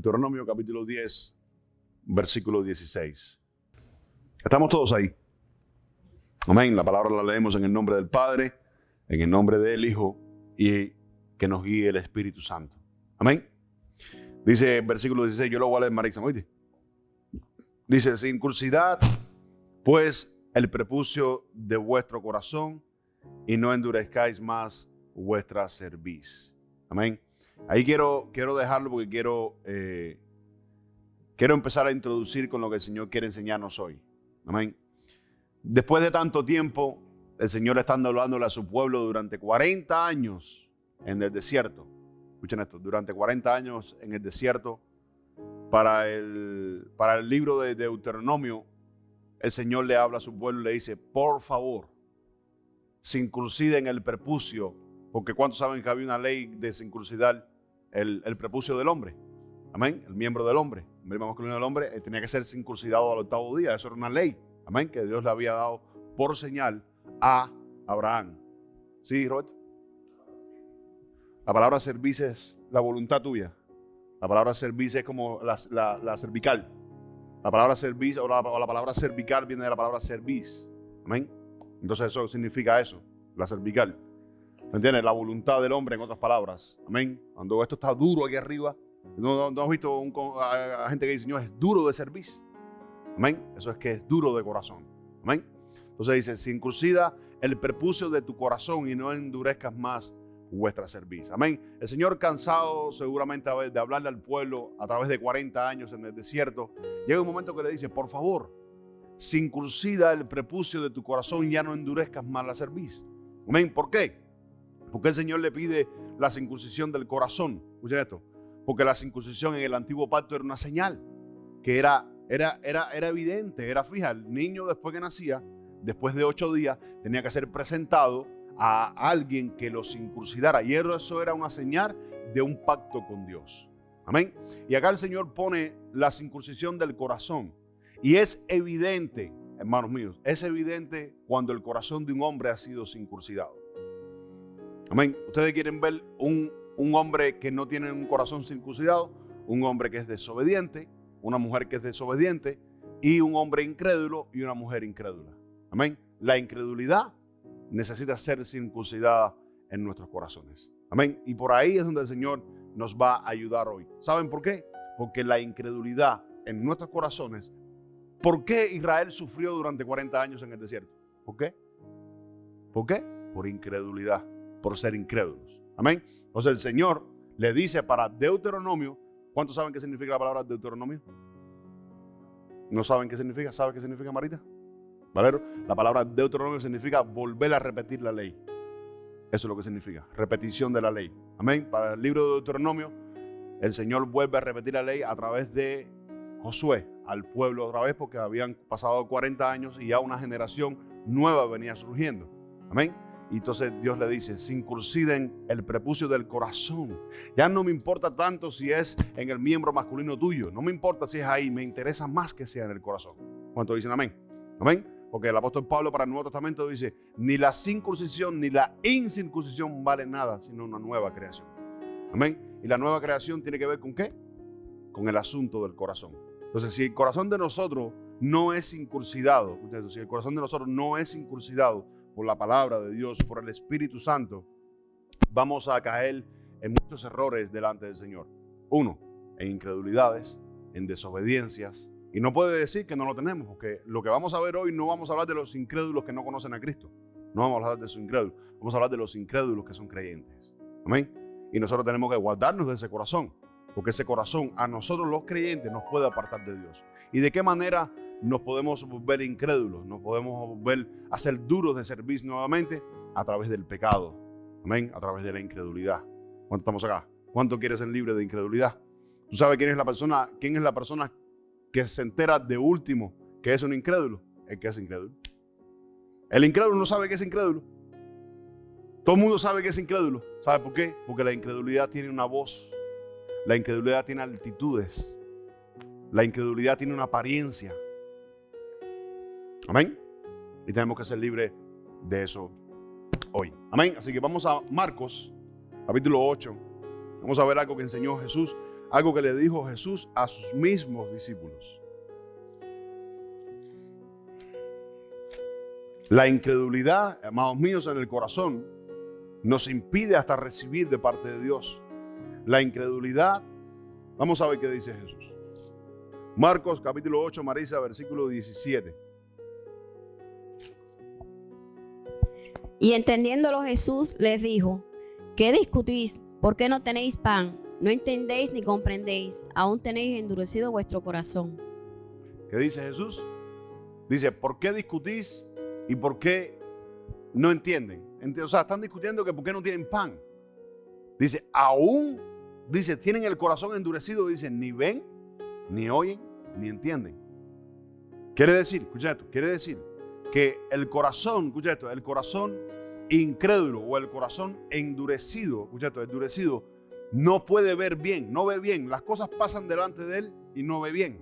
Deuteronomio capítulo 10, versículo 16. Estamos todos ahí. Amén. La palabra la leemos en el nombre del Padre, en el nombre del Hijo y que nos guíe el Espíritu Santo. Amén. Dice versículo 16, yo lo voy a leer, Marixan, oíste. Dice, circuncidad pues el prepucio de vuestro corazón y no endurezcáis más vuestra cerviz. Amén. Ahí quiero dejarlo porque quiero empezar a introducir con lo que el Señor quiere enseñarnos hoy. Amén. Después de tanto tiempo, el Señor está hablándole a su pueblo durante 40 años en el desierto. Escuchen esto, durante 40 años en el desierto, para el libro de Deuteronomio, el Señor le habla a su pueblo y le dice, por favor, circunciden el prepucio, porque ¿cuántos saben que había una ley de circuncidar el prepucio del hombre? Amén, el miembro del hombre, el miembro masculino del hombre tenía que ser circuncidado al 8º día, eso era una ley, amén, que Dios le había dado por señal a Abraham. ¿Sí, Roberto? La palabra cerviz es la voluntad tuya. La palabra cerviz es como la cervical. La palabra cerviz o la palabra cervical viene de la palabra cerviz. Amén. Entonces eso significa eso, la cervical. ¿Me entiendes? La voluntad del hombre, en otras palabras. Amén. Cuando esto está duro aquí arriba, no has visto a gente que dice, Señor, es duro de cerviz. Amén. Eso es que es duro de corazón. Amén. Entonces dice, circuncida el prepucio de tu corazón y no endurezcas más vuestra cerviz. Amén. El Señor, cansado seguramente de hablarle al pueblo a través de 40 años en el desierto, llega un momento que le dice, por favor, circuncida el prepucio de tu corazón y ya no endurezcas más la cerviz. Amén. ¿Por qué? Porque el Señor le pide la circuncisión del corazón. Escuchen esto. Porque la circuncisión en el antiguo pacto era una señal que era evidente, era fija. El niño después que nacía, después de 8 días, tenía que ser presentado a alguien que lo circuncidara. Y eso era una señal de un pacto con Dios. Amén. Y acá el Señor pone la circuncisión del corazón. Y es evidente, hermanos míos, es evidente cuando el corazón de un hombre ha sido circuncidado. Amén. Ustedes quieren ver un hombre que no tiene un corazón circuncidado, un hombre que es desobediente, una mujer que es desobediente, y un hombre incrédulo y una mujer incrédula. Amén. La incredulidad necesita ser circuncidada en nuestros corazones. Amén. Y por ahí es donde el Señor nos va a ayudar hoy. ¿Saben por qué? Porque la incredulidad en nuestros corazones. ¿Por qué Israel sufrió durante 40 años en el desierto? ¿Por qué? ¿Por qué? Por incredulidad, por ser incrédulos. Amén. Entonces el Señor le dice para Deuteronomio, ¿cuántos saben qué significa la palabra Deuteronomio? ¿No saben qué significa? ¿Sabe qué significa, Marita? ¿Valero? La palabra Deuteronomio significa volver a repetir la ley. Eso es lo que significa, repetición de la ley. Amén. Para el libro de Deuteronomio, el Señor vuelve a repetir la ley a través de Josué al pueblo otra vez, porque habían pasado 40 años y ya una generación nueva venía surgiendo. Amén. Y entonces Dios le dice, circunciden el prepucio del corazón. Ya no me importa tanto si es en el miembro masculino tuyo. No me importa si es ahí. Me interesa más que sea en el corazón. ¿Cuántos dicen amén? Amén. Porque el apóstol Pablo para el Nuevo Testamento dice, ni la circuncisión ni la incircuncisión vale nada, sino una nueva creación. Amén. Y la nueva creación tiene que ver ¿con qué? Con el asunto del corazón. Entonces, si el corazón de nosotros no es circuncidado, si el corazón de nosotros no es circuncidado por la palabra de Dios, por el Espíritu Santo, vamos a caer en muchos errores delante del Señor. 1, en incredulidades, en desobediencias. Y no puede decir que no lo tenemos, porque lo que vamos a ver hoy no vamos a hablar de los incrédulos que no conocen a Cristo. No vamos a hablar de esos incrédulos. Vamos a hablar de los incrédulos que son creyentes. Amén. Y nosotros tenemos que guardarnos de ese corazón, porque ese corazón a nosotros los creyentes nos puede apartar de Dios. ¿Y de qué manera nos podemos volver incrédulos? Nos podemos volver a ser duros de servicio nuevamente a través del pecado. Amén. A través de la incredulidad. ¿Cuántos estamos acá? ¿Cuánto quieres ser libre de incredulidad? ¿Tú sabes quién es la persona que se entera de último que es un incrédulo? El que es incrédulo. El incrédulo no sabe que es incrédulo. Todo el mundo sabe que es incrédulo. ¿Sabe por qué? Porque la incredulidad tiene una voz. La incredulidad tiene altitudes. La incredulidad tiene una apariencia. Amén. Y tenemos que ser libres de eso hoy. Amén. Así que vamos a Marcos, capítulo 8. Vamos a ver algo que enseñó Jesús algo que le dijo Jesús a sus mismos discípulos. La incredulidad, amados míos, en el corazón nos impide hasta recibir de parte de Dios. La incredulidad, vamos a ver qué dice Jesús. Marcos capítulo 8, Marisa, versículo 17. Y entendiéndolo Jesús les dijo: ¿qué discutís? ¿Por qué no tenéis pan? No entendéis ni comprendéis, aún tenéis endurecido vuestro corazón. ¿Qué dice Jesús? Dice, ¿por qué discutís y por qué no entienden? O sea, están discutiendo que por qué no tienen pan. Dice, aún, dice, tienen el corazón endurecido, dice, ni ven, ni oyen, ni entienden. Quiere decir, escucha esto, quiere decir que el corazón, escucha esto, el corazón incrédulo o el corazón endurecido, escucha esto, endurecido, no puede ver bien, no ve bien. Las cosas pasan delante de él y no ve bien.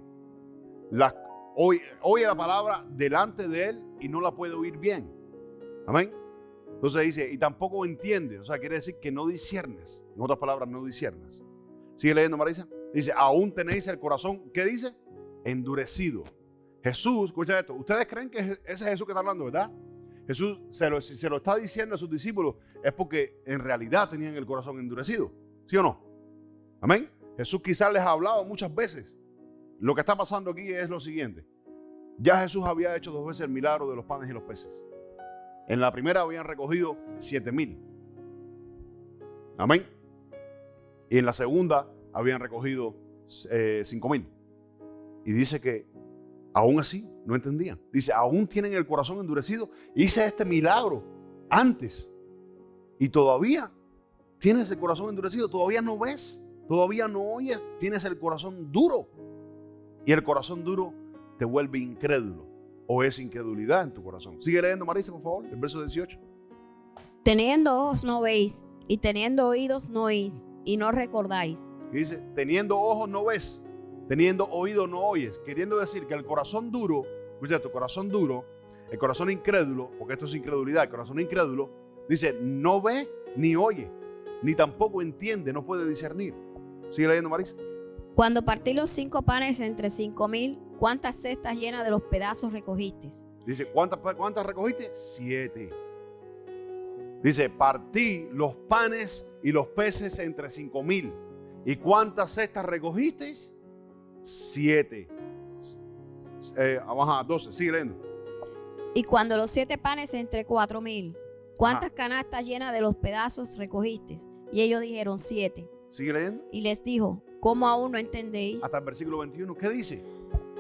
Oye la palabra delante de él y no la puede oír bien. Amén. Entonces dice, y tampoco entiende. O sea, quiere decir que no disciernes. En otras palabras, no disciernes. Sigue leyendo, Marisa. Dice, aún tenéis el corazón, ¿qué dice? Endurecido. Jesús, escucha esto. Ustedes creen que ese es Jesús que está hablando, ¿verdad? Jesús, si se lo está diciendo a sus discípulos, es porque en realidad tenían el corazón endurecido. ¿Sí o no? Amén. Jesús quizás les ha hablado muchas veces. Lo que está pasando aquí es lo siguiente. Ya Jesús había hecho 2 veces el milagro de los panes y los peces. En la primera habían recogido 7,000. Amén. Y en la segunda habían recogido 5,000. Y dice que aún así no entendían. Dice, aún tienen el corazón endurecido. Hice este milagro antes y todavía tienes el corazón endurecido, todavía no ves, todavía no oyes, tienes el corazón duro. Y el corazón duro te vuelve incrédulo, o es incredulidad en tu corazón. Sigue leyendo, Marisa, por favor, el verso 18. Teniendo ojos no veis, y teniendo oídos no oís, y no recordáis. Y dice, teniendo ojos no ves, teniendo oído no oyes. Queriendo decir que el corazón duro, escucha, tu corazón duro, el corazón incrédulo, porque esto es incredulidad, el corazón incrédulo, dice, no ve ni oye, ni tampoco entiende, no puede discernir. Sigue leyendo, Marisa. Cuando partí los 5 panes entre 5,000, ¿cuántas cestas llenas de los pedazos recogisteis? Dice, ¿cuántas recogiste? 7. Dice, partí los panes y los peces entre 5,000. ¿Y cuántas cestas recogisteis? 7. 12, sigue leyendo. Y cuando los 7 panes entre 4,000, ¿cuántas canastas llenas de los pedazos recogisteis? Y ellos dijeron 7. Sigue leyendo. Y les dijo, ¿cómo aún no entendéis? Hasta el versículo 21, ¿qué dice?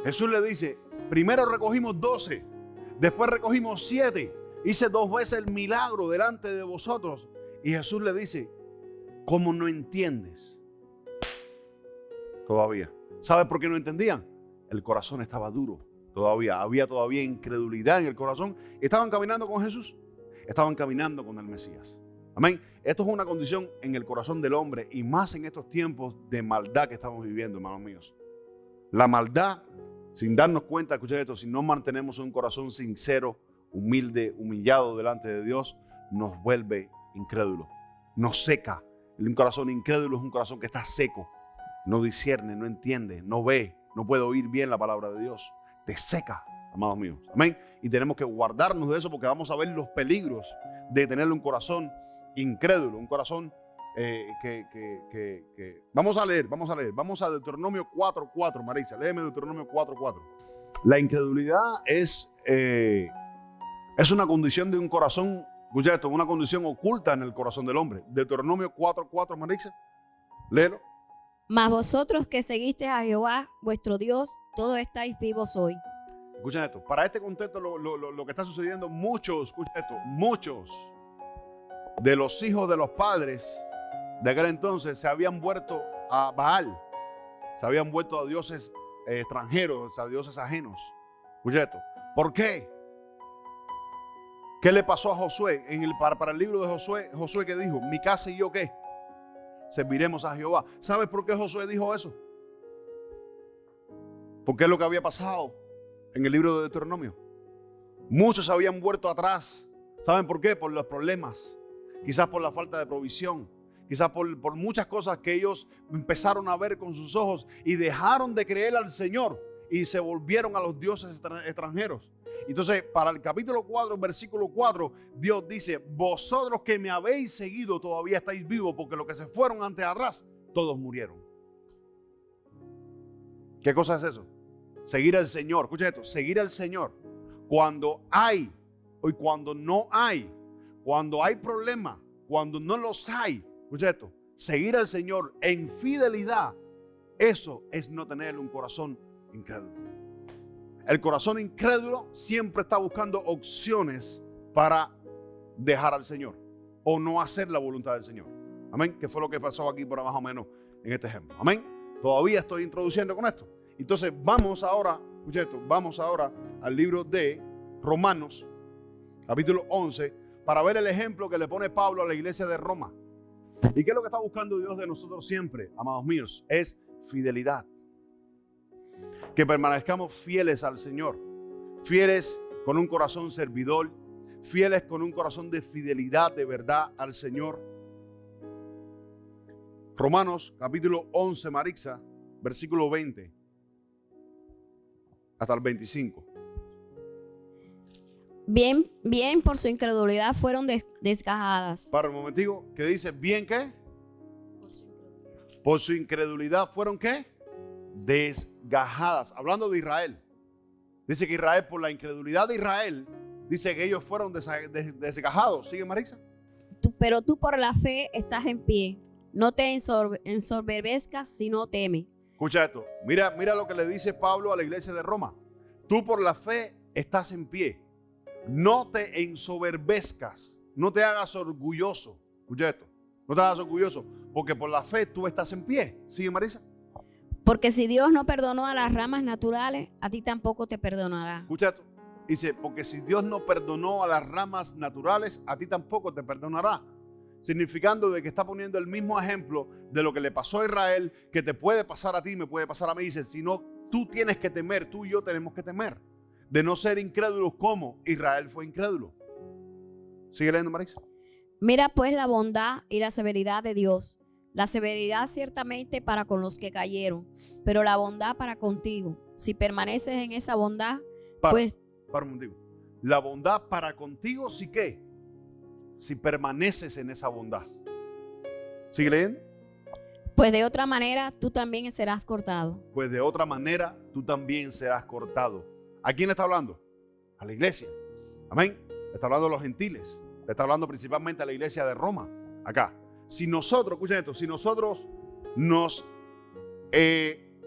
Jesús le dice, primero recogimos 12, después recogimos 7, hice 2 veces el milagro delante de vosotros. Y Jesús le dice, ¿cómo no entiendes? Todavía. ¿Sabe por qué no entendían? El corazón estaba duro. Había todavía incredulidad en el corazón. ¿Estaban caminando con Jesús? Estaban caminando con el Mesías. Amén. Esto es una condición en el corazón del hombre y más en estos tiempos de maldad que estamos viviendo, hermanos míos. La maldad, sin darnos cuenta, escuchen esto, si no mantenemos un corazón sincero, humilde, humillado delante de Dios, nos vuelve incrédulo, nos seca. Un corazón incrédulo es un corazón que está seco, no discierne, no entiende, no ve, no puede oír bien la palabra de Dios. Te seca, amados míos. Amén. Y tenemos que guardarnos de eso porque vamos a ver los peligros de tener un corazón incrédulo, un corazón Vamos a leer. Vamos a Deuteronomio 4:4, Marisa. Léeme Deuteronomio 4:4. La incredulidad es una condición de un corazón, escucha esto, una condición oculta en el corazón del hombre. Deuteronomio 4:4, Marisa. Léelo. Mas vosotros que seguisteis a Jehová, vuestro Dios, todos estáis vivos hoy. Escuchen esto. Para este contexto, lo que está sucediendo, muchos de los hijos de los padres de aquel entonces se habían vuelto a Baal, se habían vuelto a dioses extranjeros, a dioses ajenos. Escucha esto. ¿Por qué? ¿Qué le pasó a Josué? Para el libro de Josué que dijo, mi casa y yo ¿qué? Serviremos a Jehová. ¿Sabes por qué Josué dijo eso? Porque es lo que había pasado en el libro de Deuteronomio. Muchos se habían vuelto atrás. ¿Saben por qué? Por los problemas. Quizás por la falta de provisión. quizás por muchas cosas que ellos empezaron a ver con sus ojos y dejaron de creer al Señor y se volvieron a los dioses extranjeros. Entonces, para el capítulo 4, versículo 4, Dios dice: vosotros que me habéis seguido todavía estáis vivos, porque los que se fueron antes atrás, todos murieron. ¿Qué cosa es eso? Seguir al Señor. Escucha esto, seguir al Señor. Cuando hay y cuando no hay, cuando hay problemas, cuando no los hay, escucha esto, seguir al Señor en fidelidad, eso es no tener un corazón incrédulo. El corazón incrédulo siempre está buscando opciones para dejar al Señor o no hacer la voluntad del Señor. Amén. Que fue lo que pasó aquí por más o menos en este ejemplo. Amén. Todavía estoy introduciendo con esto. Entonces vamos ahora, escucha esto, vamos ahora al libro de Romanos, capítulo 11, para ver el ejemplo que le pone Pablo a la iglesia de Roma. ¿Y qué es lo que está buscando Dios de nosotros siempre, amados míos? Es fidelidad. Que permanezcamos fieles al Señor, fieles con un corazón servidor, fieles con un corazón de fidelidad de verdad al Señor. Romanos capítulo 11, Marixa, versículo 20 hasta el 25. Bien por su incredulidad fueron desgajadas. Para un momentico, ¿qué dice? ¿Bien qué? Por su incredulidad fueron ¿qué? Desgajadas. Hablando de Israel. Dice que Israel, por la incredulidad de Israel, dice que ellos fueron desgajados. ¿Sigue, Marisa? Pero tú por la fe estás en pie. No te ensoberbezcas, sino teme. Escucha esto. Mira lo que le dice Pablo a la iglesia de Roma. Tú por la fe estás en pie. No te ensoberbezcas. No te hagas orgulloso. Escucha esto. No te hagas orgulloso. Porque por la fe tú estás en pie. ¿Sigue, Marisa? Porque si Dios no perdonó a las ramas naturales, a ti tampoco te perdonará. Escucha esto. Dice, porque si Dios no perdonó a las ramas naturales, a ti tampoco te perdonará. Significando de que está poniendo el mismo ejemplo de lo que le pasó a Israel, que te puede pasar a ti, me puede pasar a mí. Dice, si no, tú tienes que temer, tú y yo tenemos que temer. De no ser incrédulos como Israel fue incrédulo. ¿Sigue leyendo, Marisa? Mira pues la bondad y la severidad de Dios. La severidad ciertamente para con los que cayeron, pero la bondad para contigo. Si permaneces en esa bondad, pues... Para un momento. La bondad para contigo, ¿sí qué? Si permaneces en esa bondad. ¿Sigue leyendo? Pues de otra manera tú también serás cortado. Pues de otra manera tú también serás cortado. ¿A quién le está hablando? A la iglesia. Amén. Le está hablando a los gentiles. Le está hablando principalmente a la iglesia de Roma. Acá. Si nosotros, escuchen esto, si nosotros nos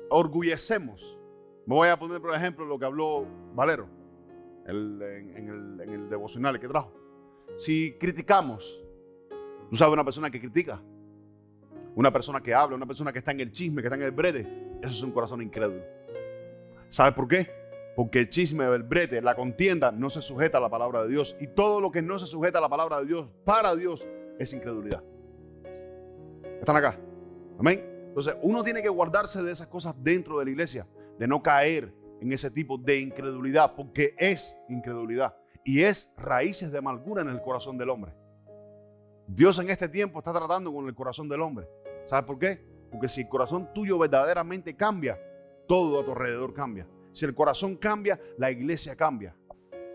orgullecemos, me voy a poner por ejemplo lo que habló Valero en el devocional que trajo. Si criticamos, tú sabes, una persona que critica, una persona que habla, una persona que está en el chisme, que está en el brete, eso es un corazón incrédulo. ¿Sabes por qué? Porque el chisme, el brete, la contienda no se sujeta a la palabra de Dios, y todo lo que no se sujeta a la palabra de Dios, para Dios, es incredulidad. ¿Están acá? Amén. Entonces uno tiene que guardarse de esas cosas dentro de la iglesia, de no caer en ese tipo de incredulidad, porque es incredulidad y es raíces de amargura en el corazón del hombre. Dios en este tiempo está tratando con el corazón del hombre. ¿Sabes por qué? Porque si el corazón tuyo verdaderamente cambia, todo a tu alrededor cambia. Si el corazón cambia, la iglesia cambia.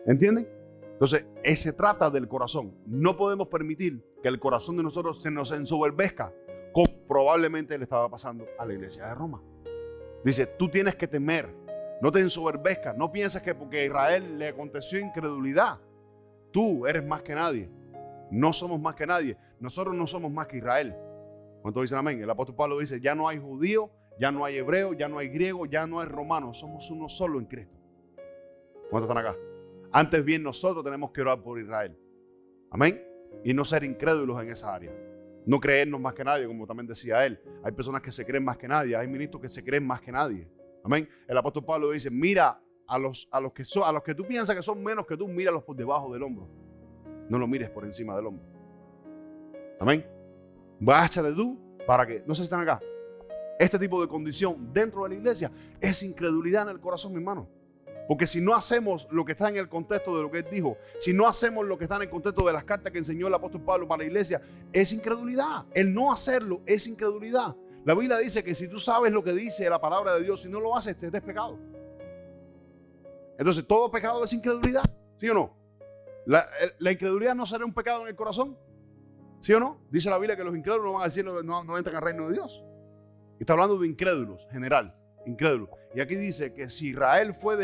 ¿Entienden? Entonces, se trata del corazón. No podemos permitir que el corazón de nosotros se nos ensoberbezca, como probablemente le estaba pasando a la iglesia de Roma. Dice, tú tienes que temer, no te ensoberbezcas, no pienses que porque a Israel le aconteció incredulidad, tú eres más que nadie. No somos más que nadie. Nosotros no somos más que Israel. ¿Cuántos dicen amén? El apóstol Pablo dice, ya no hay judío, ya no hay hebreo, ya no hay griego, ya no hay romano. Somos uno solo en Cristo. ¿Cuántos están acá? Antes bien nosotros tenemos que orar por Israel. Amén. Y no ser incrédulos en esa área. No creernos más que nadie, como también decía él. Hay personas que se creen más que nadie. Hay ministros que se creen más que nadie. Amén. El apóstol Pablo dice, mira a los que tú piensas que son menos que tú, míralos por debajo del hombro. No lo mires por encima del hombro. Amén. Báchate tú para que, no sé si están acá. Este tipo de condición dentro de la iglesia es incredulidad en el corazón, mi hermano. Porque si no hacemos lo que está en el contexto de lo que él dijo, si no hacemos lo que está en el contexto de las cartas que enseñó el apóstol Pablo para la iglesia, es incredulidad. El no hacerlo es incredulidad. La Biblia dice que si tú sabes lo que dice la palabra de Dios y no lo haces, es pecado. Entonces, todo pecado es incredulidad, ¿sí o no? La incredulidad no será un pecado en el corazón, ¿sí o no? Dice la Biblia que los incrédulos no van a decir no entran al reino de Dios. Y está hablando de incrédulos, general, incrédulos. Y aquí dice que si Israel fue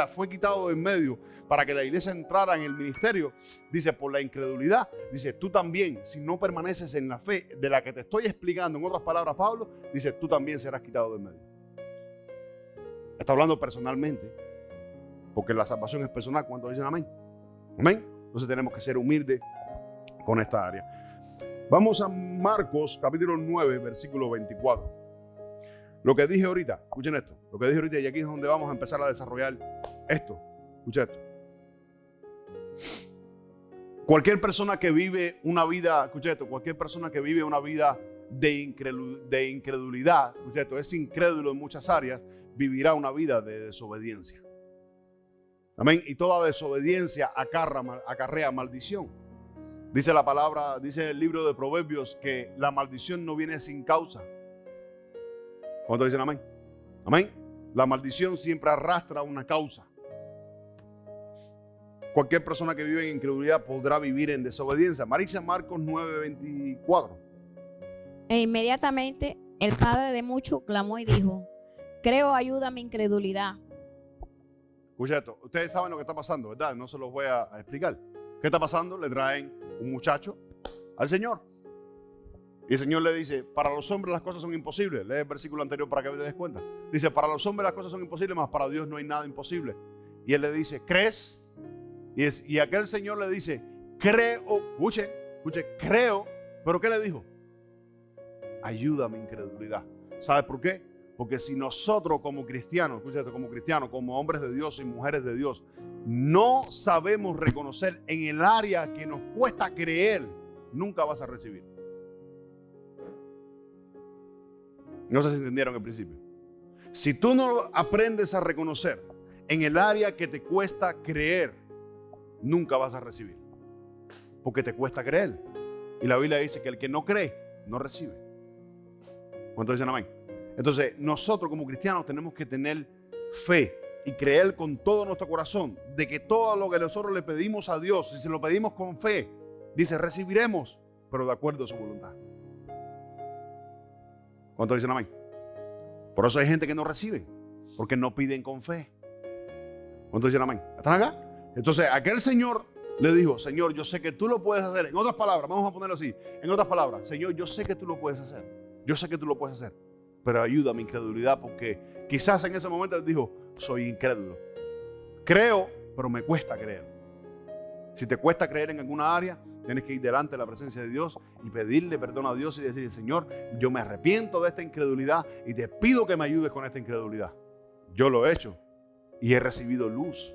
fue quitado de en medio para que la iglesia entrara en el ministerio, dice por la incredulidad, dice tú también, si no permaneces en la fe de la que te estoy explicando, en otras palabras, Pablo, dice tú también serás quitado de en medio. Está hablando personalmente, porque la salvación es personal. ¿Cuántos dicen amén? Amén. Entonces tenemos que ser humildes con esta área. Vamos a Marcos capítulo 9, versículo 24. Lo que dije ahorita, escuchen esto, lo que dije ahorita, y aquí es donde vamos a empezar a desarrollar esto. Escuchen esto. Cualquier persona que vive una vida, escuchen esto, cualquier persona que vive una vida de incredulidad, escuchen esto, es incrédulo en muchas áreas, vivirá una vida de desobediencia. Amén. Y toda desobediencia acarrea maldición. Dice la palabra, dice el libro de Proverbios que la maldición no viene sin causa. ¿Cuántos dicen amén? Amén. La maldición siempre arrastra una causa. Cualquier persona que vive en incredulidad podrá vivir en desobediencia. Marisa, Marcos 9:24. E inmediatamente el padre de muchos clamó y dijo: creo, ayuda a mi incredulidad. Escucha esto, ustedes saben lo que está pasando, ¿verdad? No se los voy a explicar. ¿Qué está pasando? Le traen un muchacho al Señor. Y el Señor le dice, para los hombres las cosas son imposibles. Lee el versículo anterior para que te des cuenta. Dice, para los hombres las cosas son imposibles, mas para Dios no hay nada imposible. Y él le dice, ¿crees? Y aquel Señor le dice, creo, escuche, creo. ¿Pero qué le dijo? Ayuda a mi incredulidad. ¿Sabes por qué? Porque si nosotros como cristianos, escúchate, como cristianos, como hombres de Dios y mujeres de Dios, no sabemos reconocer en el área que nos cuesta creer, nunca vas a recibir. No sé si entendieron el principio. Si tú no aprendes a reconocer en el área que te cuesta creer, nunca vas a recibir. Porque te cuesta creer. Y la Biblia dice que el que no cree, no recibe. ¿Cuántos dicen amén? Entonces, nosotros como cristianos tenemos que tener fe y creer con todo nuestro corazón de que todo lo que nosotros le pedimos a Dios, si se lo pedimos con fe, dice, recibiremos, pero de acuerdo a su voluntad. ¿Cuántos dicen amén? Por eso hay gente que no recibe, porque no piden con fe. ¿Cuántos dicen amén? ¿Están acá? Entonces, aquel Señor le dijo, Señor, yo sé que tú lo puedes hacer. En otras palabras, vamos a ponerlo así. En otras palabras, Señor, yo sé que tú lo puedes hacer. Yo sé que tú lo puedes hacer. Pero ayuda a mi incredulidad, porque quizás en ese momento él dijo, soy incrédulo. Creo, pero me cuesta creer. Si te cuesta creer en alguna área, tienes que ir delante de la presencia de Dios y pedirle perdón a Dios y decirle, Señor, yo me arrepiento de esta incredulidad y te pido que me ayudes con esta incredulidad. Yo lo he hecho y he recibido luz.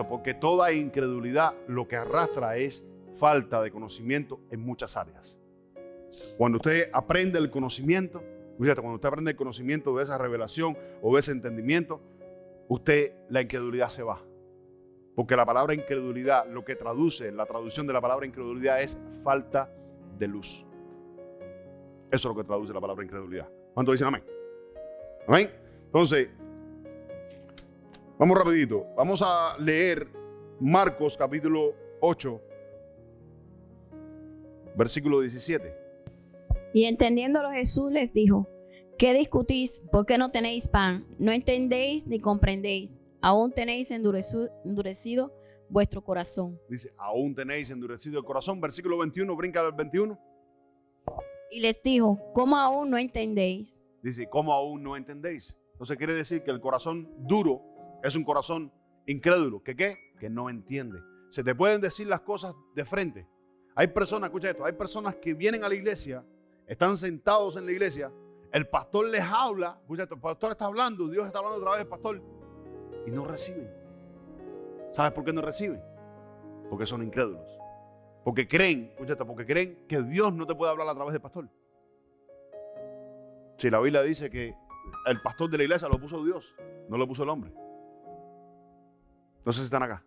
Porque toda incredulidad lo que arrastra es falta de conocimiento en muchas áreas. Cuando usted aprende el conocimiento, cuando usted aprende el conocimiento de esa revelación o de ese entendimiento, la incredulidad se va. Porque la palabra incredulidad, lo que traduce, la traducción de la palabra incredulidad es falta de luz. Eso es lo que traduce la palabra incredulidad. ¿Cuántos dicen amén? Amén. Entonces, vamos rapidito. Vamos a leer Marcos capítulo 8, versículo 17. Y entendiéndolo Jesús les dijo: ¿qué discutís? ¿Por qué no tenéis pan? ¿No entendéis ni comprendéis? Aún tenéis endurecido vuestro corazón. Dice, aún tenéis endurecido el corazón. Versículo 21, brinca del 21. Y les dijo, ¿cómo aún no entendéis? Dice, ¿cómo aún no entendéis? Entonces quiere decir que el corazón duro es un corazón incrédulo. ¿Que qué? Que no entiende. Se te pueden decir las cosas de frente. Hay personas, escucha esto, hay personas que vienen a la iglesia, están sentados en la iglesia, el pastor les habla, escucha esto, el pastor está hablando, Dios está hablando a través del pastor, y no reciben. ¿Sabes por qué no reciben? Porque son incrédulos. Porque creen, escúchate, porque creen que Dios no te puede hablar a través del pastor. Si la Biblia dice que el pastor de la iglesia lo puso Dios, no lo puso el hombre. No sé si están acá.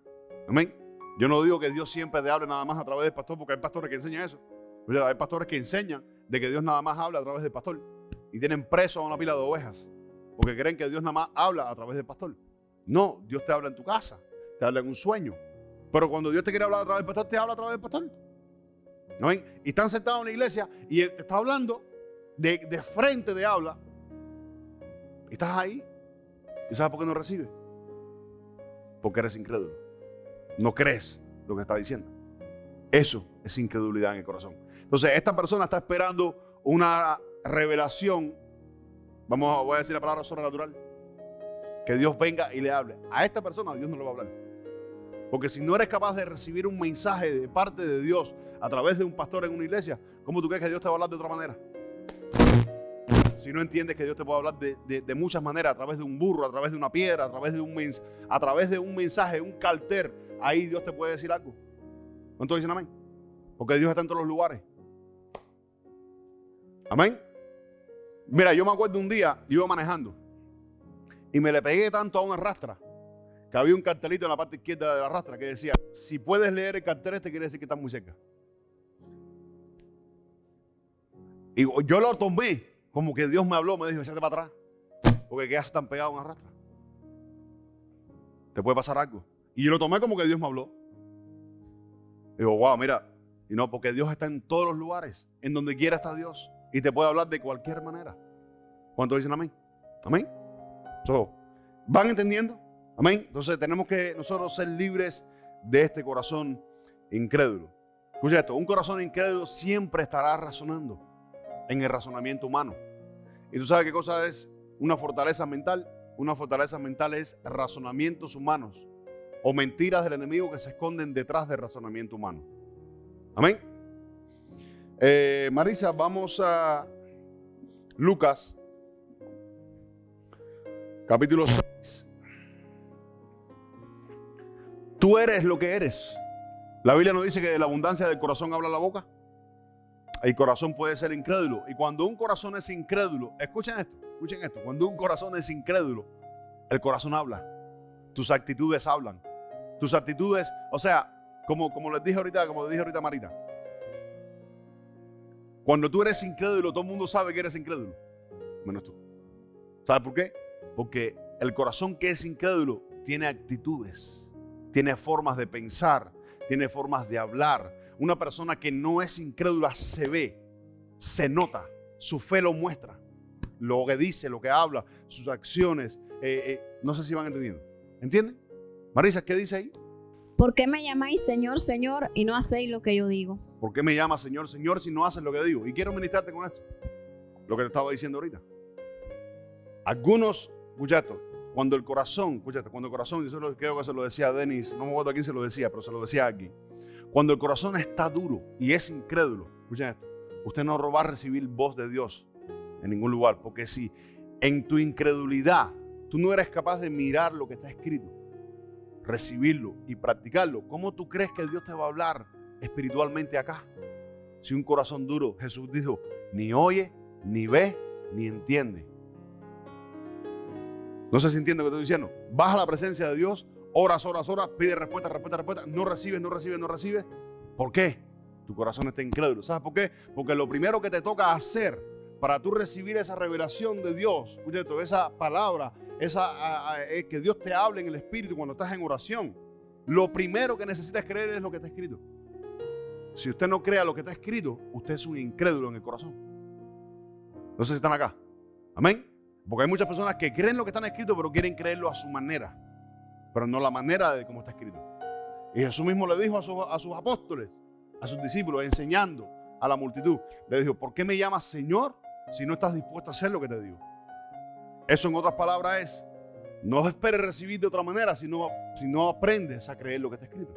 Amén. Yo no digo que Dios siempre te hable nada más a través del pastor, porque hay pastores que enseñan eso. Hay pastores que enseñan de que Dios nada más habla a través del pastor y tienen preso a una pila de ovejas porque creen que Dios nada más habla a través del pastor. No, Dios te habla en tu casa, te habla en un sueño. Pero cuando Dios te quiere hablar a través del pastor, te habla a través del pastor. ¿Amén? Y están sentados en la iglesia y Él te está hablando de frente, de habla. Y estás ahí. ¿Y sabes por qué no recibes? Porque eres incrédulo. No crees lo que está diciendo. Eso es incredulidad en el corazón. Entonces, esta persona está esperando una revelación. Voy a decir la palabra sobrenatural. Que Dios venga y le hable. A esta persona Dios no le va a hablar. Porque si no eres capaz de recibir un mensaje de parte de Dios a través de un pastor en una iglesia, ¿cómo tú crees que Dios te va a hablar de otra manera? Si no entiendes que Dios te puede hablar de muchas maneras, a través de un burro, a través de una piedra, a través de un mensaje, un cartel, ahí Dios te puede decir algo. ¿Cuántos dicen amén? Porque Dios está en todos los lugares. Amén. Mira, yo me acuerdo un día, iba manejando y me le pegué tanto a una rastra que había un cartelito en la parte izquierda de la rastra que decía: si puedes leer el cartel quiere decir que estás muy cerca. Y yo lo tomé como que Dios me habló, me dijo: échate para atrás, porque quedas tan pegado a una rastra. Te puede pasar algo. Y yo lo tomé como que Dios me habló. Digo, wow, mira. Y no, porque Dios está en todos los lugares. En donde quiera está Dios. Y te puede hablar de cualquier manera. ¿Cuántos dicen amén? Amén. ¿Van entendiendo? Amén. Entonces tenemos que nosotros ser libres de este corazón incrédulo. Escucha esto, un corazón incrédulo siempre estará razonando en el razonamiento humano. ¿Y tú sabes qué cosa es una fortaleza mental? Una fortaleza mental es razonamientos humanos o mentiras del enemigo que se esconden detrás del razonamiento humano. Amén. Marisa, vamos a Lucas, capítulo 6. Tú eres lo que eres. La Biblia nos dice que de la abundancia del corazón habla la boca. El corazón puede ser incrédulo. Y cuando un corazón es incrédulo, escuchen esto. Cuando un corazón es incrédulo, el corazón habla. Tus actitudes hablan. Tus actitudes, o sea, como les dije ahorita, como le dije ahorita a Marita. Cuando tú eres incrédulo, todo el mundo sabe que eres incrédulo. Menos tú. ¿Sabes por qué? Porque el corazón que es incrédulo tiene actitudes, tiene formas de pensar, tiene formas de hablar. Una persona que no es incrédula se ve, se nota, su fe lo muestra. Lo que dice, lo que habla, sus acciones. No sé si van entendiendo. ¿Entienden? Marisa, ¿qué dice ahí? ¿Por qué me llamáis Señor, Señor y no hacéis lo que yo digo? ¿Por qué me llamas Señor, Señor si no haces lo que digo? Y quiero ministrarte con esto. Lo que te estaba diciendo ahorita. Algunos, escucha esto, cuando el corazón, yo creo que se lo decía a Denis, no me acuerdo a quién se lo decía, pero se lo decía aquí. Cuando el corazón está duro y es incrédulo, escuchen esto, usted no va a recibir voz de Dios en ningún lugar, porque si en tu incredulidad tú no eres capaz de mirar lo que está escrito, recibirlo y practicarlo, ¿cómo tú crees que Dios te va a hablar espiritualmente acá? Si un corazón duro, Jesús dijo, ni oye, ni ve, ni entiende. No sé si entiende lo que estoy diciendo. Vas a la presencia de Dios, oras, pide respuesta, no recibes. ¿Por qué? Tu corazón está incrédulo. ¿Sabes por qué? Porque lo primero que te toca hacer para tú recibir esa revelación de Dios, esa palabra, que Dios te hable en el Espíritu cuando estás en oración, lo primero que necesitas creer es lo que está escrito. Si usted no crea lo que está escrito, usted es un incrédulo en el corazón. No sé si están acá. Amén. Porque hay muchas personas que creen lo que está escrito, pero quieren creerlo a su manera, pero no la manera de cómo está escrito. Y Jesús mismo le dijo a sus apóstoles, a sus discípulos, enseñando a la multitud, le dijo, ¿por qué me llamas Señor si no estás dispuesto a hacer lo que te digo? Eso, en otras palabras, es, no esperes recibir de otra manera si no aprendes a creer lo que está escrito.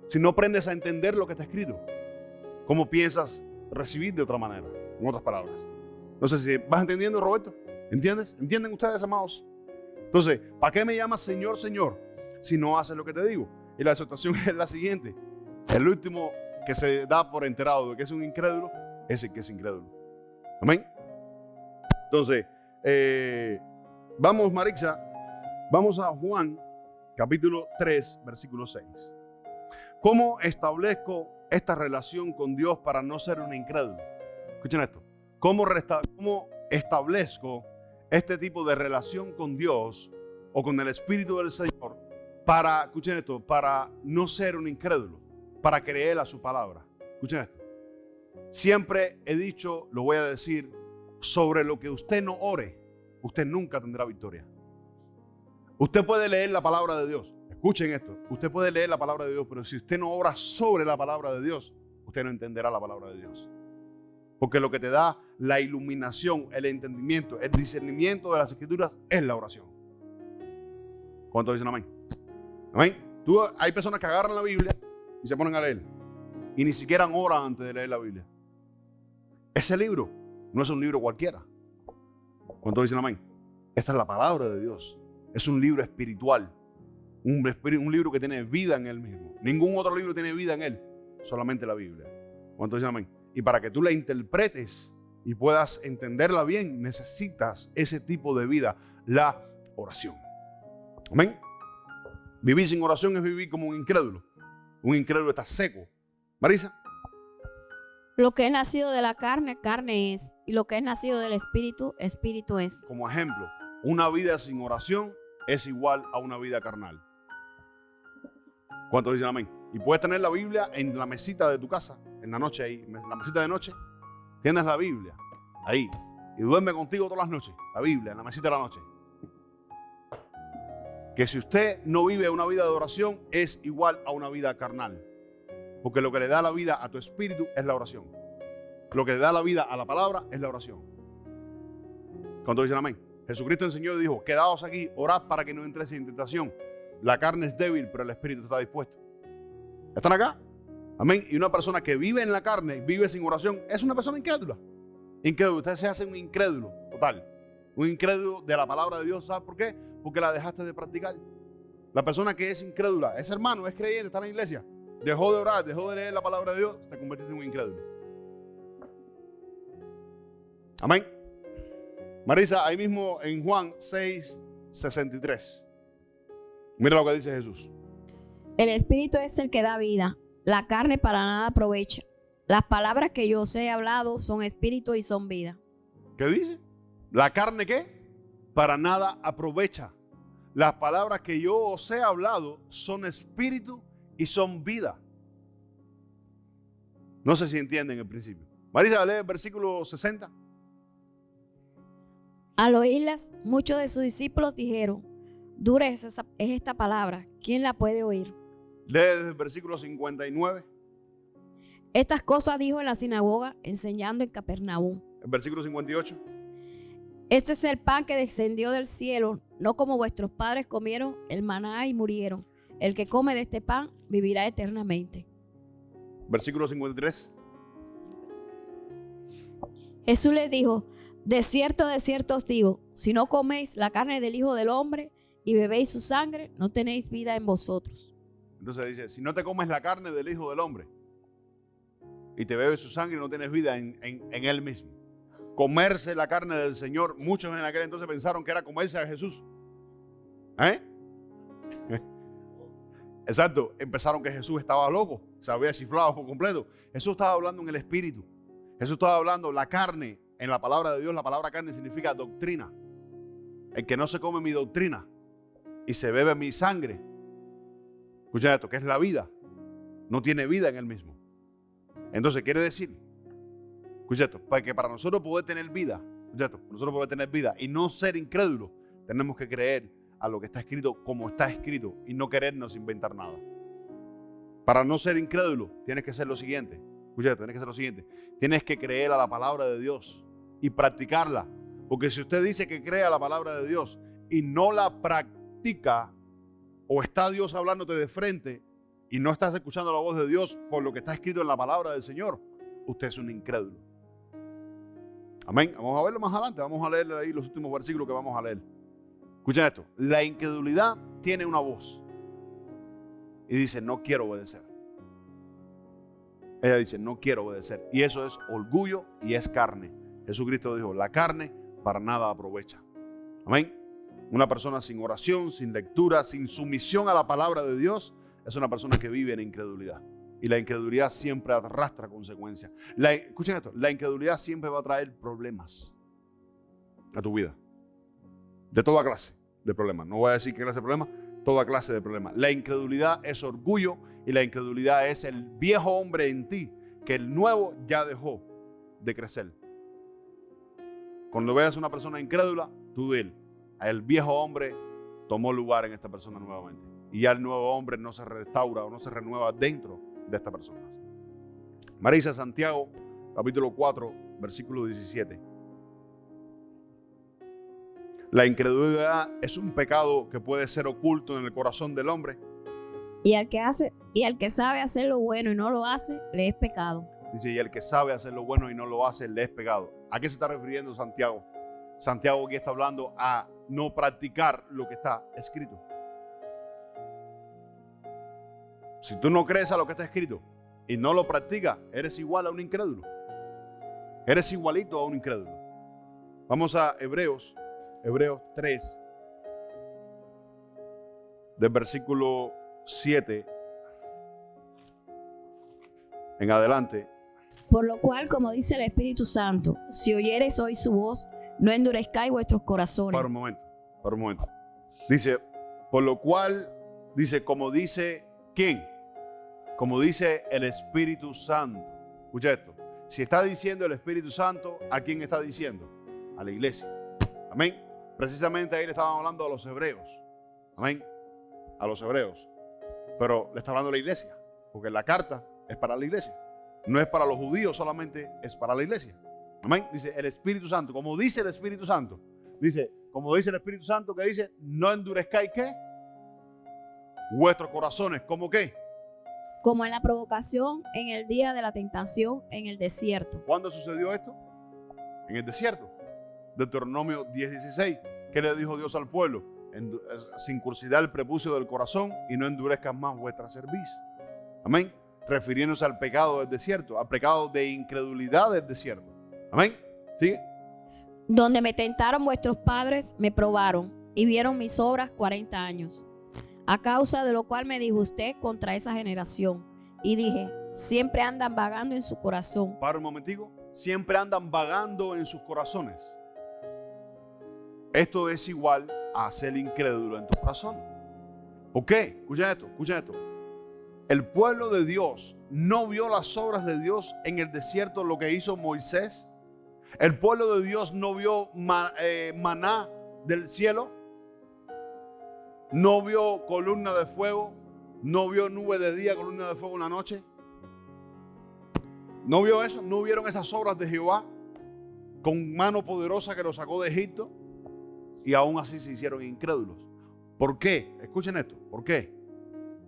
Si no aprendes a entender lo que está escrito, ¿cómo piensas recibir de otra manera? En otras palabras. No sé si vas entendiendo, Roberto. ¿Entiendes? ¿Entienden ustedes, amados? Entonces, ¿para qué me llamas Señor, Señor si no haces lo que te digo? Y la exhortación es la siguiente. El último que se da por enterado de que es un incrédulo es el que es incrédulo. Amén. Entonces, Vamos, Marixa, vamos a Juan, capítulo 3, versículo 6. ¿Cómo establezco esta relación con Dios para no ser un incrédulo? Escuchen esto. ¿Cómo establezco este tipo de relación con Dios o con el Espíritu del Señor para, escuchen esto, para no ser un incrédulo, para creer a su palabra? Escuchen esto. Siempre he dicho, lo voy a decir, sobre lo que usted no ore, usted nunca tendrá victoria. Usted puede leer la palabra de Dios. Escuchen esto. Usted puede leer la palabra de Dios, pero si usted no ora sobre la palabra de Dios, usted no entenderá la palabra de Dios. Porque lo que te da la iluminación, el entendimiento, el discernimiento de las Escrituras es la oración. ¿Cuántos dicen amén? Amén. Hay personas que agarran la Biblia y se ponen a leer. Y ni siquiera oran antes de leer la Biblia. Ese libro no es un libro cualquiera. ¿Cuántos dicen amén? Esta es la palabra de Dios. Es un libro espiritual. Un libro que tiene vida en él mismo. Ningún otro libro tiene vida en él. Solamente la Biblia. ¿Cuántos dicen amén? Y para que tú la interpretes y puedas entenderla bien, necesitas ese tipo de vida, la oración. Amén. Vivir sin oración es vivir como un incrédulo. Un incrédulo está seco. Marisa. Lo que es nacido de la carne, carne es. Y lo que es nacido del espíritu, espíritu es. Como ejemplo, una vida sin oración es igual a una vida carnal. ¿Cuántos dicen amén? Y puedes tener la Biblia en la mesita de tu casa, en la noche ahí, en la mesita de noche. Tienes la Biblia ahí y duerme contigo todas las noches. La Biblia en la mesita de la noche. Que si usted no vive una vida de oración es igual a una vida carnal. Porque lo que le da la vida a tu espíritu es la oración. Lo que le da la vida a la palabra es la oración. ¿Cuántos dicen amén? Jesucristo enseñó y dijo, quedaos aquí, orad para que no entréis en tentación. La carne es débil, pero el espíritu está dispuesto. ¿Están acá? Amén. Y una persona que vive en la carne, vive sin oración, es una persona incrédula. Incrédulo. Usted se hace un incrédulo total. Un incrédulo de la palabra de Dios. ¿Sabe por qué? Porque la dejaste de practicar. La persona que es incrédula, es hermano, es creyente, está en la iglesia, dejó de orar, dejó de leer la palabra de Dios, te convertiste en un incrédulo. Amén. Marisa, ahí mismo en Juan 6:63. Mira lo que dice Jesús. El espíritu es el que da vida. La carne para nada aprovecha. Las palabras que yo os he hablado son espíritu y son vida. ¿Qué dice? ¿La carne qué? Para nada aprovecha. Las palabras que yo os he hablado son espíritu y son vida. No sé si entienden el principio. Marisa, lee el versículo 60. Al oírlas, muchos de sus discípulos dijeron, dura es esta palabra, ¿quién la puede oír? Lee desde el versículo 59. Estas cosas dijo en la sinagoga, enseñando en Capernaum. El versículo 58. Este es el pan que descendió del cielo, no como vuestros padres comieron el maná y murieron. El que come de este pan vivirá eternamente. Versículo 53. Jesús les dijo, de cierto os digo, si no coméis la carne del Hijo del Hombre y bebéis su sangre, no tenéis vida en vosotros. Entonces dice, si no te comes la carne del Hijo del Hombre y te bebes su sangre, no tienes vida en Él mismo. Comerse la carne del Señor, muchos en aquel entonces pensaron que era comerse a Jesús. Exacto, empezaron que Jesús estaba loco, se había chiflado por completo. Jesús estaba hablando en el espíritu. Jesús estaba hablando la carne, en la palabra de Dios, la palabra carne significa doctrina. El que no se come mi doctrina y se bebe mi sangre, escucha esto, que es la vida, no tiene vida en él mismo. Entonces quiere decir, escucha esto, para que para nosotros poder tener vida, escucha esto, nosotros poder tener vida y no ser incrédulos, tenemos que creer a lo que está escrito como está escrito y no querernos inventar nada. Para no ser incrédulo, tienes que hacer lo siguiente. Escucha esto, tienes que hacer lo siguiente. Tienes que creer a la palabra de Dios y practicarla. Porque si usted dice que cree a la palabra de Dios y no la practica, o está Dios hablándote de frente y no estás escuchando la voz de Dios por lo que está escrito en la palabra del Señor, usted es un incrédulo. Amén. Vamos a verlo más adelante. Vamos a leer ahí los últimos versículos que vamos a leer. Escuchen esto. La incredulidad tiene una voz y dice, no quiero obedecer. Ella dice, no quiero obedecer. Y eso es orgullo y es carne. Jesucristo dijo, la carne para nada aprovecha. Amén. Una persona sin oración, sin lectura, sin sumisión a la palabra de Dios, es una persona que vive en incredulidad. Y la incredulidad siempre arrastra consecuencias. Escuchen esto, la incredulidad siempre va a traer problemas a tu vida. De toda clase de problemas. No voy a decir qué clase de problemas, toda clase de problemas. La incredulidad es orgullo y la incredulidad es el viejo hombre en ti, que el nuevo ya dejó de crecer. Cuando veas una persona incrédula, tú dile, el viejo hombre tomó lugar en esta persona nuevamente. Y ya el nuevo hombre no se restaura o no se renueva dentro de esta persona. Marisa, Santiago, capítulo 4, versículo 17. La incredulidad es un pecado que puede ser oculto en el corazón del hombre. Y al que sabe hacer lo bueno y no lo hace, le es pecado. Dice, y el que sabe hacer lo bueno y no lo hace, le es pecado. ¿A qué se está refiriendo Santiago? Santiago aquí está hablando a no practicar lo que está escrito. Si tú no crees a lo que está escrito y no lo practicas, eres igual a un incrédulo. Eres igualito a un incrédulo. Vamos a Hebreos 3, del versículo 7 en adelante. Por lo cual, como dice el Espíritu Santo, si oyereis hoy su voz, no endurezcáis vuestros corazones. Para un momento. Dice, por lo cual, dice, como dice, ¿quién? Como dice el Espíritu Santo. Escucha esto. Si está diciendo el Espíritu Santo, ¿a quién está diciendo? A la iglesia. Amén. Precisamente ahí le estaban hablando a los hebreos. Amén. A los hebreos. Pero le está hablando a la iglesia. Porque la carta es para la iglesia. No es para los judíos solamente, es para la iglesia. Amén. Dice el Espíritu Santo. Como dice el Espíritu Santo. Dice, como dice el Espíritu Santo, que dice, no endurezcáis ¿qué? Vuestros corazones. ¿Cómo qué? Como en la provocación en el día de la tentación en el desierto. ¿Cuándo sucedió esto? En el desierto. Deuteronomio 10:16. ¿Qué le dijo Dios al pueblo? Circuncidad el prepucio del corazón y no endurezcan más vuestra cerviz. Amén. Refiriéndose al pecado del desierto, al pecado de incredulidad del desierto. Amén. ¿Sigue? Donde me tentaron vuestros padres, me probaron y vieron mis obras 40 años. A causa de lo cual me disgusté contra esa generación. Y dije, siempre andan vagando en su corazón. Para un momentico. Siempre andan vagando en sus corazones. Esto es igual a ser incrédulo en tu corazón. ¿Por qué? Escucha esto. El pueblo de Dios no vio las obras de Dios en el desierto, lo que hizo Moisés. El pueblo de Dios no vio maná del cielo. No vio columna de fuego. No vio nube de día, columna de fuego en la noche. ¿No vio eso? ¿No vieron esas obras de Jehová con mano poderosa que los sacó de Egipto? Y aún así se hicieron incrédulos. ¿Por qué? Escuchen esto. ¿Por qué?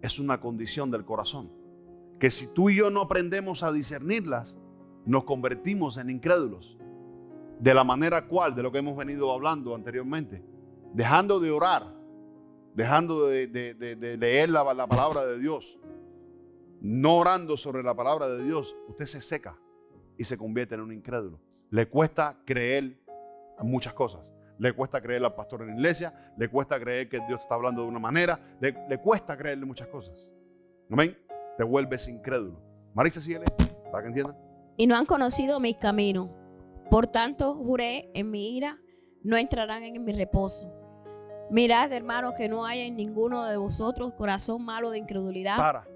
Es una condición del corazón. Que si tú y yo no aprendemos a discernirlas, nos convertimos en incrédulos. De la manera cual, de lo que hemos venido hablando anteriormente. Dejando de orar. Dejando de leer la palabra de Dios. No orando sobre la palabra de Dios, usted se seca y se convierte en un incrédulo. Le cuesta creer a muchas cosas. Le cuesta creer al pastor en la iglesia, le cuesta creer que Dios está hablando de una manera, le cuesta creerle muchas cosas. Amén. Te vuelves incrédulo. Marisa, síguele, para que entiendan. Y no han conocido mis caminos. Por tanto, juré en mi ira, no entrarán en mi reposo. Mirad, hermanos, que no haya en ninguno de vosotros corazón malo de incredulidad. Para.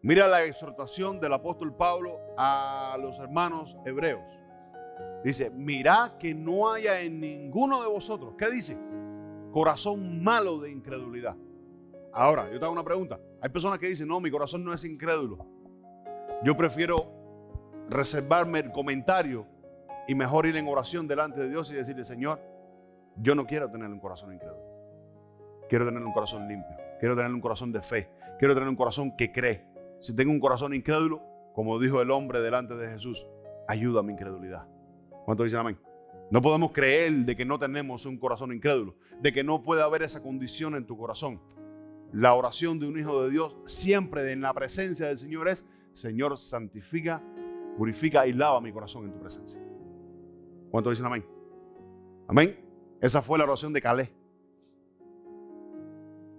Mira la exhortación del apóstol Pablo a los hermanos hebreos. Dice, mirad que no haya en ninguno de vosotros. ¿Qué dice? Corazón malo de incredulidad. Ahora, yo te hago una pregunta. Hay personas que dicen, no, mi corazón no es incrédulo. Yo prefiero reservarme el comentario y mejor ir en oración delante de Dios y decirle, Señor, yo no quiero tener un corazón incrédulo. Quiero tener un corazón limpio. Quiero tener un corazón de fe. Quiero tener un corazón que cree. Si tengo un corazón incrédulo, como dijo el hombre delante de Jesús, ayuda a mi incredulidad. ¿Cuántos dicen amén? No podemos creer de que no tenemos un corazón incrédulo, de que no puede haber esa condición en tu corazón. La oración de un hijo de Dios siempre en la presencia del Señor es, Señor, santifica, purifica y lava mi corazón en tu presencia. ¿Cuántos dicen amén? Amén. Esa fue la oración de Caleb.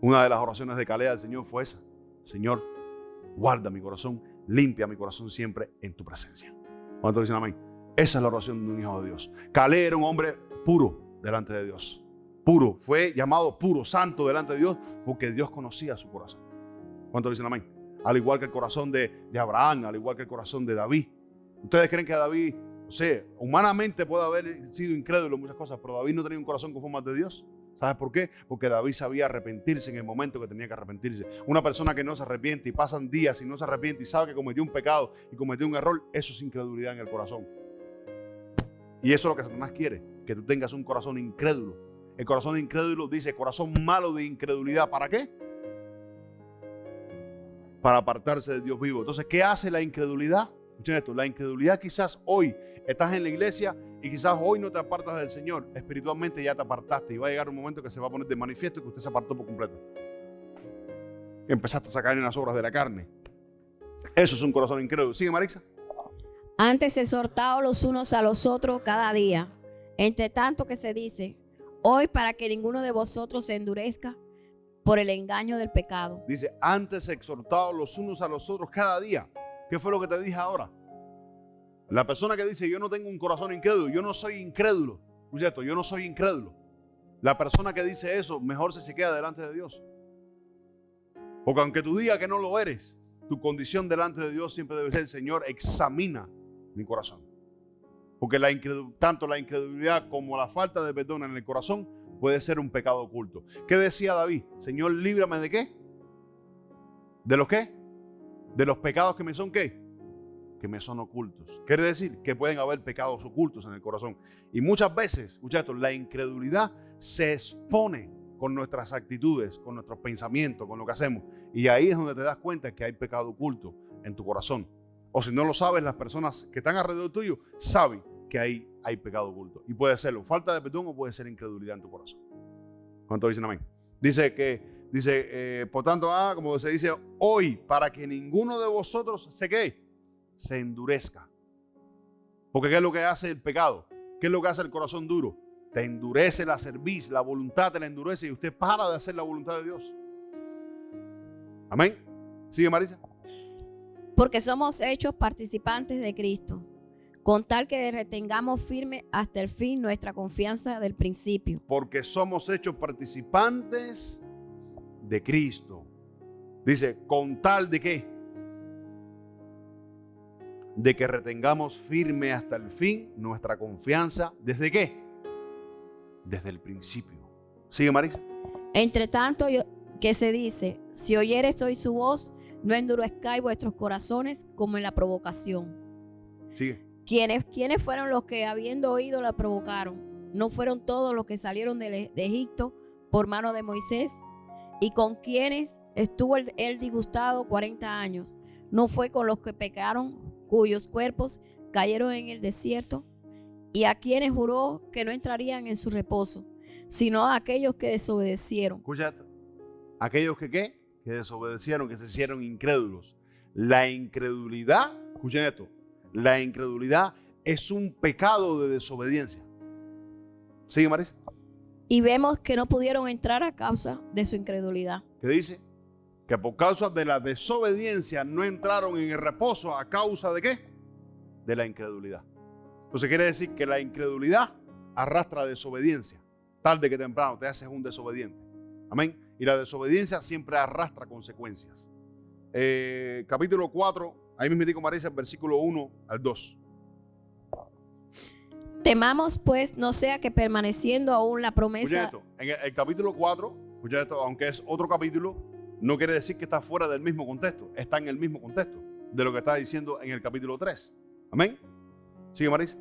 Una de las oraciones de Caleb al Señor fue esa. Señor, guarda mi corazón, limpia mi corazón siempre en tu presencia. ¿Cuántos dicen amén? Esa es la oración de un hijo de Dios. Caleb era un hombre puro delante de Dios. Puro, fue llamado puro, santo delante de Dios, porque Dios conocía su corazón. ¿Cuántos dicen amén? Al igual que el corazón de Abraham, al igual que el corazón de David. ¿Ustedes creen que David, no sé, humanamente puede haber sido incrédulo en muchas cosas, pero David no tenía un corazón conforme al de Dios? ¿Sabes por qué? Porque David sabía arrepentirse en el momento que tenía que arrepentirse. Una persona que no se arrepiente y pasan días y no se arrepiente y sabe que cometió un pecado y cometió un error, eso es incredulidad en el corazón. Y eso es lo que Satanás quiere, que tú tengas un corazón incrédulo. El corazón incrédulo dice corazón malo de incredulidad. ¿Para qué? Para apartarse de Dios vivo. Entonces, ¿qué hace la incredulidad? Escuchen esto, la incredulidad quizás hoy estás en la iglesia y quizás hoy no te apartas del Señor. Espiritualmente ya te apartaste y va a llegar un momento que se va a poner de manifiesto que usted se apartó por completo. Empezaste a sacar en las obras de la carne. Eso es un corazón incrédulo. ¿Sigue, Marisa? Antes exhortaos los unos a los otros cada día, entre tanto que se dice, hoy para que ninguno de vosotros se endurezca por el engaño del pecado. Dice, antes exhortaos los unos a los otros cada día. ¿Qué fue lo que te dije ahora? La persona que dice, yo no tengo un corazón incrédulo, yo no soy incrédulo. Escucha esto, yo no soy incrédulo. La persona que dice eso, mejor se queda delante de Dios. Porque aunque tú digas que no lo eres, tu condición delante de Dios siempre debe ser, Señor, examina mi corazón. Porque tanto la incredulidad como la falta de perdón en el corazón puede ser un pecado oculto. ¿Qué decía David? Señor, líbrame ¿de qué? ¿De los qué? De los pecados que me son ¿qué? Que me son ocultos. Quiere decir que pueden haber pecados ocultos en el corazón. Y muchas veces, escucha esto, la incredulidad se expone con nuestras actitudes, con nuestros pensamientos, con lo que hacemos. Y ahí es donde te das cuenta que hay pecado oculto en tu corazón. O si no lo sabes, las personas que están alrededor tuyo saben que hay pecado oculto. Y puede serlo falta de perdón o puede ser incredulidad en tu corazón. ¿Cuántos dicen amén? Dice, por tanto, como se dice hoy, para que ninguno de vosotros se endurezca. Porque ¿qué es lo que hace el pecado? ¿Qué es lo que hace el corazón duro? Te endurece la cerviz, la voluntad te la endurece y usted para de hacer la voluntad de Dios. Amén. ¿Sigue, Marisa? Porque somos hechos participantes de Cristo, con tal que retengamos firme hasta el fin nuestra confianza del principio. Porque somos hechos participantes de Cristo. Dice, con tal de qué? De que retengamos firme hasta el fin nuestra confianza. ¿Desde qué? Desde el principio. ¿Sigue, Marisa? Entre tanto, que se dice, si oyereis hoy su voz, no endurezcáis vuestros corazones como en la provocación. Sigue. ¿Quiénes fueron los que habiendo oído la provocaron? ¿No fueron todos los que salieron de Egipto por mano de Moisés? ¿Y con quienes estuvo él disgustado 40 años? ¿No fue con los que pecaron, cuyos cuerpos cayeron en el desierto? ¿Y a quienes juró que no entrarían en su reposo, sino a aquellos que desobedecieron? Escucha esto. Aquellos que ¿qué? Que desobedecieron, que se hicieron incrédulos. La incredulidad, escuchen esto, la incredulidad es un pecado de desobediencia. ¿Sigue, Marisa? Y vemos que no pudieron entrar a causa de su incredulidad. ¿Qué dice? Que por causa de la desobediencia no entraron en el reposo a causa de ¿qué? De la incredulidad. Entonces quiere decir que la incredulidad arrastra desobediencia. Tarde que temprano te haces un desobediente. Amén. Y la desobediencia siempre arrastra consecuencias. Capítulo 4, ahí mismo digo, Marisa, versículo 1 al 2. Temamos pues, no sea que permaneciendo aún la promesa. Escucha esto, en el capítulo 4, escucha esto, aunque es otro capítulo, no quiere decir que está fuera del mismo contexto. Está en el mismo contexto de lo que está diciendo en el capítulo 3. Amén. Sigue, Marisa.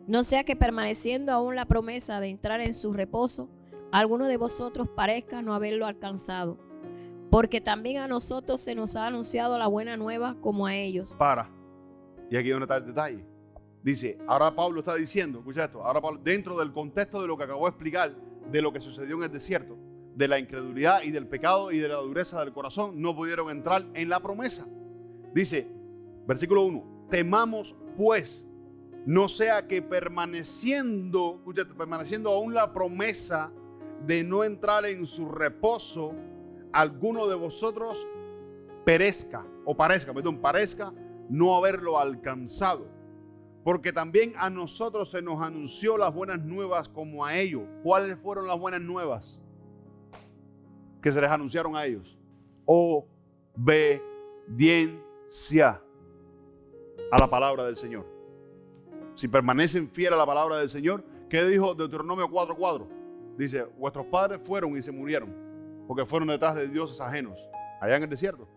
No sea que permaneciendo aún la promesa de entrar en su reposo, alguno de vosotros parezca no haberlo alcanzado. Porque también a nosotros se nos ha anunciado la buena nueva como a ellos. Y aquí es donde está el detalle. Dice, ahora Pablo está diciendo, escucha esto, ahora Pablo, dentro del contexto de lo que acabo de explicar, de lo que sucedió en el desierto, de la incredulidad y del pecado y de la dureza del corazón, no pudieron entrar en la promesa. Dice, versículo 1, temamos pues, no sea que permaneciendo aún la promesa de no entrar en su reposo, alguno de vosotros parezca no haberlo alcanzado. Porque también a nosotros se nos anunció las buenas nuevas como a ellos. ¿Cuáles fueron las buenas nuevas que se les anunciaron a ellos? Obediencia a la palabra del Señor. Si permanecen fieles a la palabra del Señor, ¿qué dijo Deuteronomio 4:4? Dice, vuestros padres fueron y se murieron, porque fueron detrás de dioses ajenos, allá en el desierto.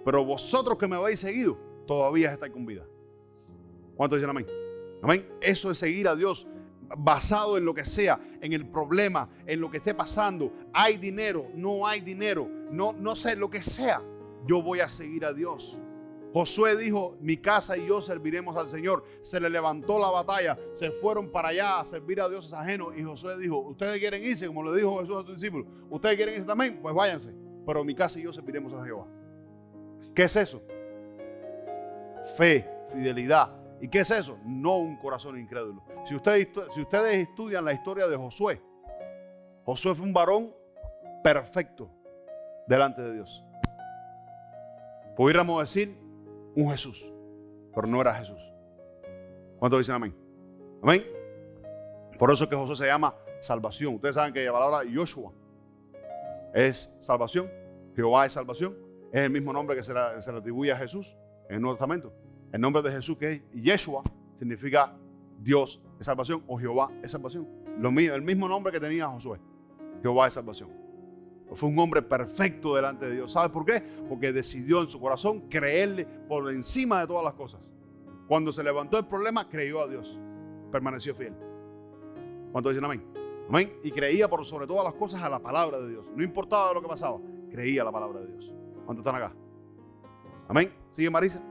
Pero vosotros que me habéis seguido, todavía estáis con vida. ¿Cuántos dicen amén? Amén. Eso es seguir a Dios basado en lo que sea, en el problema, en lo que esté pasando. Hay dinero, no hay dinero, no sé, lo que sea. Yo voy a seguir a Dios. Josué dijo, mi casa y yo serviremos al Señor. Se le levantó la batalla, se fueron para allá a servir a dioses ajenos. Y Josué dijo, ustedes quieren irse, como le dijo Jesús a sus discípulos. Ustedes quieren irse también, pues váyanse. Pero mi casa y yo serviremos a Jehová. ¿Qué es eso? Fe, fidelidad. ¿Y qué es eso? No un corazón incrédulo. Si ustedes estudian la historia de Josué, Josué fue un varón perfecto delante de Dios. Pudiéramos decir un Jesús, pero no era Jesús. ¿Cuántos dicen amén? Amén. Por eso es que Josué se llama salvación. Ustedes saben que la palabra Yoshua es salvación, Jehová es salvación. Es el mismo nombre que se le atribuye a Jesús en el Nuevo Testamento. El nombre de Jesús, que es Yeshua, significa Dios es salvación o Jehová es salvación. El mismo nombre que tenía Josué, Jehová es salvación. Fue un hombre perfecto delante de Dios. ¿Sabe por qué? Porque decidió en su corazón creerle por encima de todas las cosas. Cuando se levantó el problema, creyó a Dios. Permaneció fiel. ¿Cuántos dicen amén? Amén. Y creía por sobre todas las cosas a la palabra de Dios. No importaba lo que pasaba, creía a la palabra de Dios. ¿Cuántos están acá? Amén. ¿Sigue Marisa?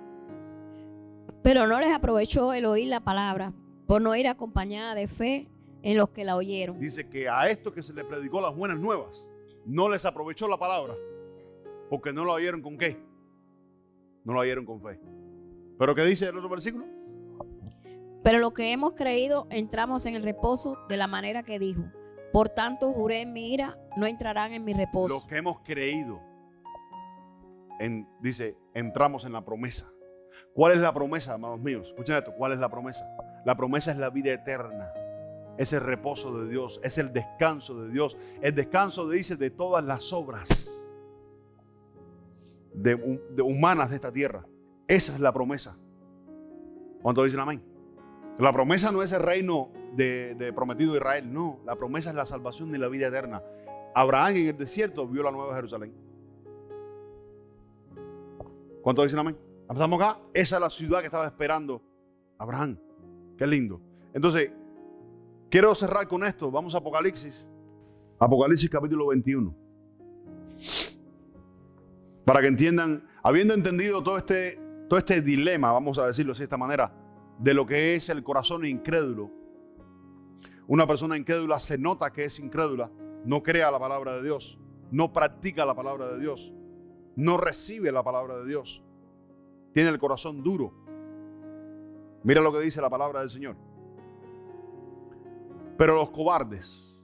Pero no les aprovechó el oír la palabra, por no ir acompañada de fe en los que la oyeron. Dice que a estos que se les predicó las buenas nuevas, no les aprovechó la palabra, porque no la oyeron con ¿qué? No la oyeron con fe. ¿Pero qué dice el otro versículo? Pero los que hemos creído entramos en el reposo de la manera que dijo. Por tanto juré en mi ira, no entrarán en mi reposo. Los que hemos creído, dice, entramos en la promesa. ¿Cuál es la promesa, amados míos? Escuchen esto, ¿cuál es la promesa? La promesa es la vida eterna. Es el reposo de Dios, es el descanso de Dios. El descanso, dice, de todas las obras de humanas de esta tierra. Esa es la promesa. ¿Cuántos dicen amén? La promesa no es el reino de prometido de Israel, no. La promesa es la salvación y la vida eterna. Abraham en el desierto vio la nueva Jerusalén. ¿Cuántos dicen amén? Empezamos acá. Esa es la ciudad que estaba esperando Abraham. Qué lindo. Entonces, quiero cerrar con esto. Vamos a Apocalipsis. Apocalipsis capítulo 21. Para que entiendan, habiendo entendido todo este dilema, vamos a decirlo así de esta manera, de lo que es el corazón incrédulo. Una persona incrédula se nota que es incrédula, no crea la palabra de Dios, no practica la palabra de Dios, no recibe la palabra de Dios. Tiene el corazón duro. Mira lo que dice la palabra del Señor. Pero los cobardes,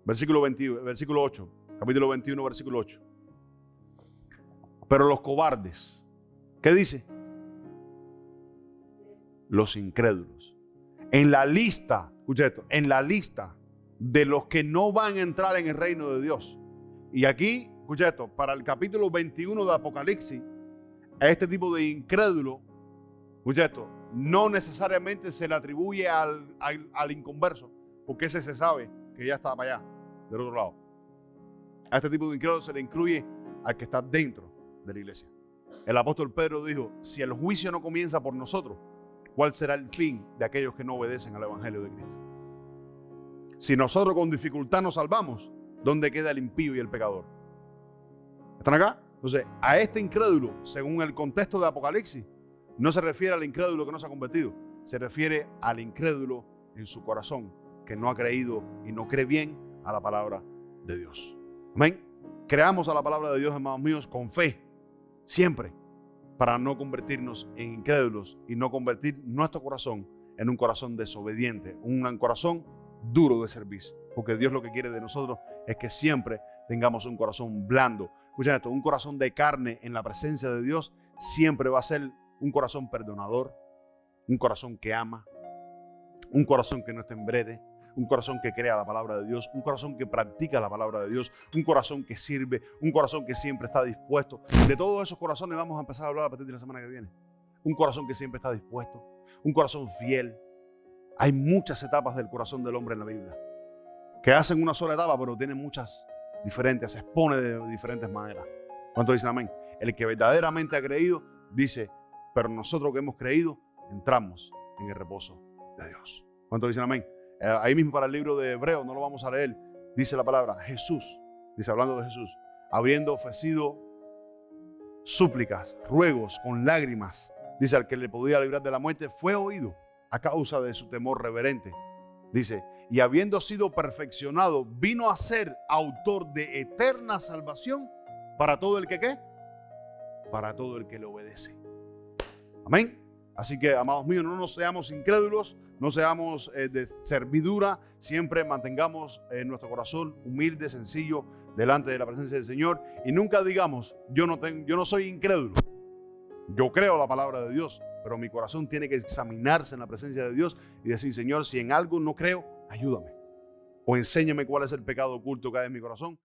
versículo 8, capítulo 21, versículo 8. Pero los cobardes, ¿qué dice? Los incrédulos. En la lista, escucha esto, en la lista de los que no van a entrar en el reino de Dios. Y aquí, escucha esto, para el capítulo 21 de Apocalipsis, a este tipo de incrédulo, escucha esto, no necesariamente se le atribuye al inconverso, porque ese se sabe que ya está para allá, del otro lado. A este tipo de incrédulo se le incluye al que está dentro de la iglesia. El apóstol Pedro dijo, si el juicio no comienza por nosotros, ¿cuál será el fin de aquellos que no obedecen al evangelio de Cristo? Si nosotros con dificultad nos salvamos, ¿dónde queda el impío y el pecador? ¿Están acá? Entonces, a este incrédulo, según el contexto de Apocalipsis, no se refiere al incrédulo que no se ha convertido, se refiere al incrédulo en su corazón, que no ha creído y no cree bien a la palabra de Dios. Amén. Creamos a la palabra de Dios, hermanos míos, con fe, siempre, para no convertirnos en incrédulos y no convertir nuestro corazón en un corazón desobediente, un corazón duro de servicio. Porque Dios lo que quiere de nosotros es que siempre tengamos un corazón blando. Escuchen esto, un corazón de carne en la presencia de Dios siempre va a ser un corazón perdonador, un corazón que ama, un corazón que no está en brete, un corazón que crea la palabra de Dios, un corazón que practica la palabra de Dios, un corazón que sirve, un corazón que siempre está dispuesto. De todos esos corazones vamos a empezar a hablar a partir de la semana que viene. Un corazón que siempre está dispuesto, un corazón fiel. Hay muchas etapas del corazón del hombre en la Biblia, que hacen una sola etapa, pero tienen muchas diferentes, se expone de diferentes maneras. ¿Cuántos dicen amén? El que verdaderamente ha creído dice, pero nosotros que hemos creído, entramos en el reposo de Dios. ¿Cuántos dicen amén? Ahí mismo para el libro de Hebreos, no lo vamos a leer, dice la palabra, Jesús, dice hablando de Jesús, habiendo ofrecido súplicas, ruegos con lágrimas, dice al que le podía librar de la muerte, fue oído a causa de su temor reverente. Dice, y habiendo sido perfeccionado, vino a ser autor de eterna salvación para todo el que ¿qué? Para todo el que le obedece. Amén. Así que, amados míos, no nos seamos incrédulos, no seamos de servidura, siempre mantengamos nuestro corazón humilde, sencillo, delante de la presencia del Señor y nunca digamos, yo no soy incrédulo, yo creo la palabra de Dios, pero mi corazón tiene que examinarse en la presencia de Dios y decir, Señor, si en algo no creo, ayúdame o enséñame cuál es el pecado oculto que hay en mi corazón.